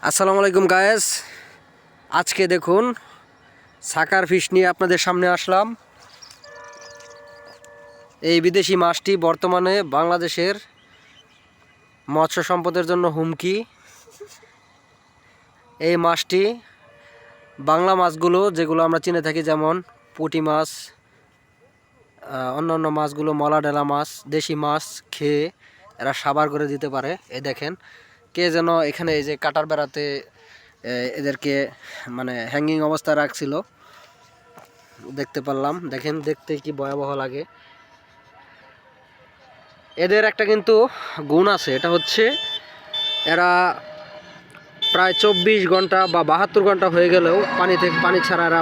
আসসালামু আলাইকুম গায়েস। আজকে দেখুন সাকার ফিশ নিয়ে আপনাদের সামনে আসলাম। এই বিদেশি মাছটি বর্তমানে বাংলাদেশের মৎস্য সম্পদের জন্য হুমকি। এই মাছটি বাংলা মাছগুলো যেগুলো আমরা চিনে থাকি, যেমন পুঁটি মাছ, অন্যান্য মাছগুলো, মলা ডেলা মাছ, দেশি মাছ খেয়ে এরা সাবার করে দিতে পারে। এই দেখেন, কে যেন এখানে এই যে কাটার বেড়াতে এদেরকে মানে হ্যাঙ্গিং অবস্থায় রাখছিল, দেখতে পারলাম। দেখেন, দেখতে কি ভয়াবহ লাগে। এদের একটা কিন্তু গুণ আছে, এটা হচ্ছে এরা প্রায় 24 ঘন্টা বা 72 ঘন্টা হয়ে গেলেও পানি ছাড়া এরা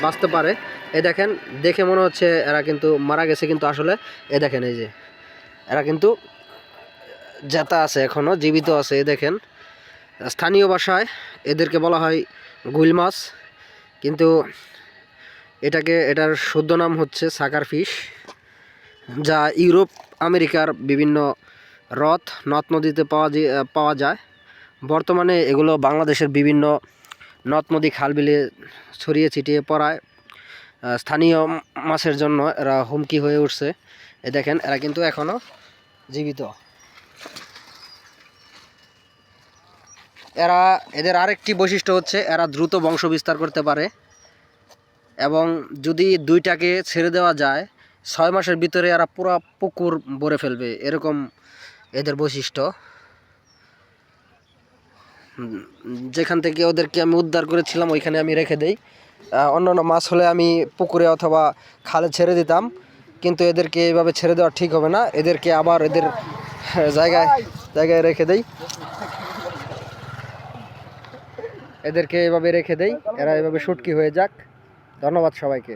বাঁচতে পারে। এই দেখেন, দেখে মনে হচ্ছে এরা কিন্তু মারা গেছে, কিন্তু আসলে এই দেখেন, এই যে এরা কিন্তু জেতা আছে, এখনও জীবিত আছে। এই দেখেন, স্থানীয় ভাষায় এদেরকে বলা হয় গুইল মাছ, কিন্তু এটার শুদ্ধ নাম হচ্ছে সাকার ফিশ, যা ইউরোপ আমেরিকার বিভিন্ন হ্রদ নদ নদীতে পাওয়া যায়। বর্তমানে এগুলো বাংলাদেশের বিভিন্ন নদ নদী খাল বিলে ছড়িয়ে ছিটিয়ে পড়ায় স্থানীয় মাছের জন্য এরা হুমকি হয়ে উঠছে। এ দেখেন, এরা কিন্তু এখনও জীবিত। এদের আরেকটি বৈশিষ্ট্য হচ্ছে এরা দ্রুত বংশ বিস্তার করতে পারে, এবং যদি দুইটাকে ছেড়ে দেওয়া যায় 6 মাসের ভিতরে এরা পুরো পুকুর ভরে ফেলবে, এরকম এদের বৈশিষ্ট্য। যেখান থেকে ওদেরকে আমি উদ্ধার করেছিলাম ওইখানে আমি রেখে দেই। অন্যান্য মাছ হলে আমি পুকুরে অথবা খালে ছেড়ে দিতাম, কিন্তু এদেরকে এইভাবে ছেড়ে দেওয়া ঠিক হবে না। এদেরকে আবার এদের জায়গায় রেখে দেই, এদেরকে এভাবে রেখে দেই, এরা এভাবে শুটকি হয়ে যাক। ধন্যবাদ সবাইকে।